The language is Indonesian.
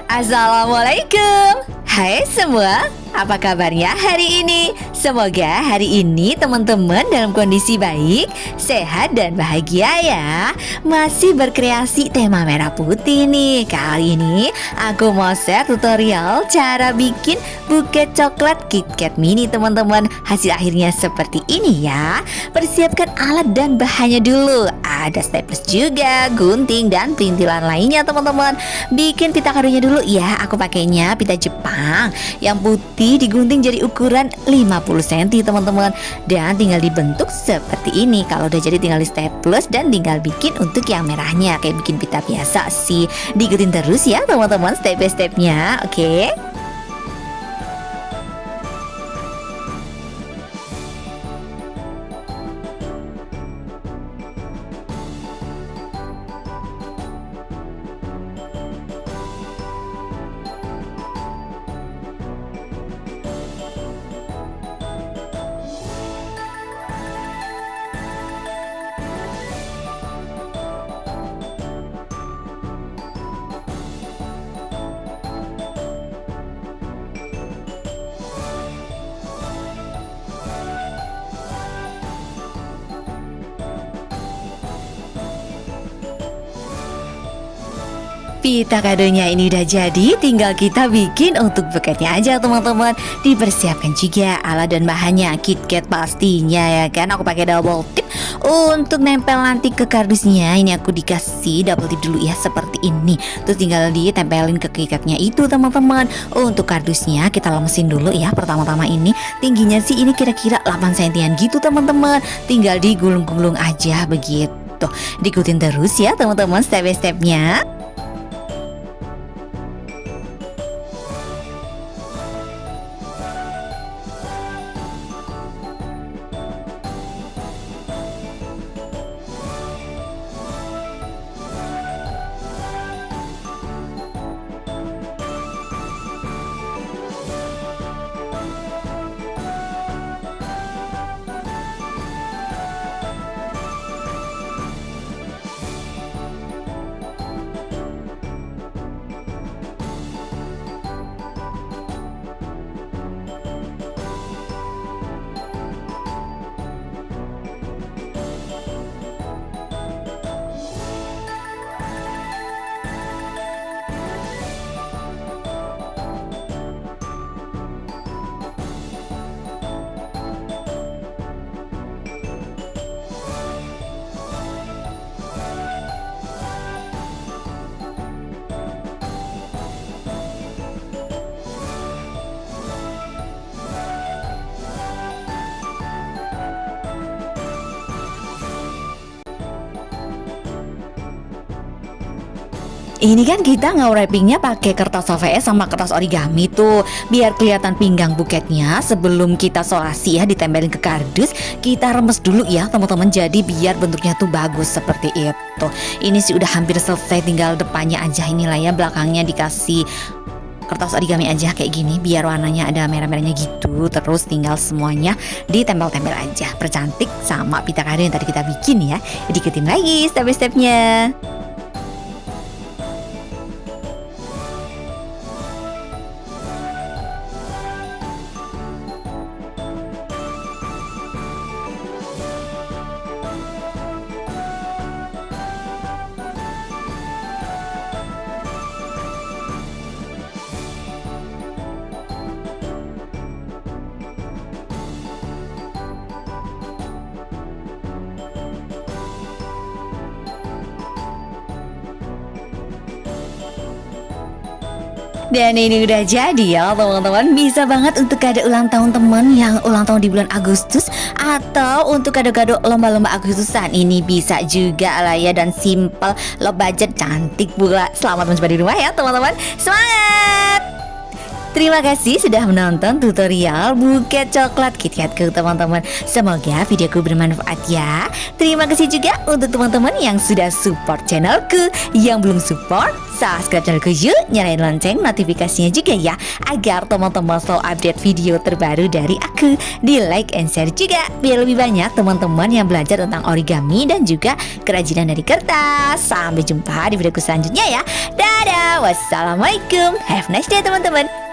Assalamualaikum. Hai semua, apa kabarnya hari ini? Semoga hari ini teman-teman dalam kondisi baik, sehat dan bahagia ya. Masih berkreasi tema merah putih nih. Kali ini aku mau share tutorial cara bikin buket coklat KitKat mini teman-teman. Hasil akhirnya seperti ini ya. Persiapkan alat dan bahannya dulu. Ada staples juga, gunting dan perintilan lainnya teman-teman. Bikin pita kadonya dulu ya. Aku pakainya pita Jepang yang putih digunting jadi ukuran 50 cm teman-teman, dan tinggal dibentuk seperti ini. Kalau udah jadi tinggal di staples dan tinggal bikin untuk yang merahnya kayak bikin pita biasa sih. Diikutin terus ya teman-teman step by stepnya, oke? Pita kadonya ini udah jadi, tinggal kita bikin untuk buketnya aja teman-teman. Dipersiapkan juga alat dan bahannya, KitKat pastinya ya kan. Aku pakai double tip untuk nempel nanti ke kardusnya. Ini aku dikasih double tip dulu ya seperti ini. Terus tinggal ditempelin ke KitKatnya itu teman-teman. Untuk kardusnya kita lemesin dulu ya. Pertama-tama ini tingginya sih ini kira-kira 8 cm gitu teman-teman. Tinggal digulung-gulung aja begitu. Diikutin terus ya teman-teman step by stepnya. Ini kan kita nge-wrappingnya pakai kertas HVS sama kertas origami tuh, biar kelihatan pinggang buketnya. Sebelum kita solasi ya, ditempelin ke kardus, kita remes dulu ya teman-teman. Jadi biar bentuknya tuh bagus seperti itu. Ini sih udah hampir selesai, tinggal depannya aja inilah ya. Belakangnya dikasih kertas origami aja kayak gini, biar warnanya ada merah-merahnya gitu. Terus tinggal semuanya ditempel-tempel aja, percantik sama pita kado yang tadi kita bikin ya. Diikutin lagi step by stepnya. Dan ini udah jadi ya teman-teman. Bisa banget untuk kado ulang tahun teman yang ulang tahun di bulan Agustus, atau untuk kado-kado lomba-lomba Agustusan. Ini bisa juga lah ya, dan simple, low budget, cantik pula. Selamat mencoba di rumah ya teman-teman. Semangat! Terima kasih sudah menonton tutorial buket coklat KitKatku teman-teman. Semoga videoku bermanfaat ya. Terima kasih juga untuk teman-teman yang sudah support channelku. Yang belum support, subscribe channelku yuk, nyalain lonceng notifikasinya juga ya, agar teman-teman selalu update video terbaru dari aku. Di like and share juga, biar lebih banyak teman-teman yang belajar tentang origami dan juga kerajinan dari kertas. Sampai jumpa di videoku selanjutnya ya. Dadah, wassalamualaikum, have a nice day teman-teman.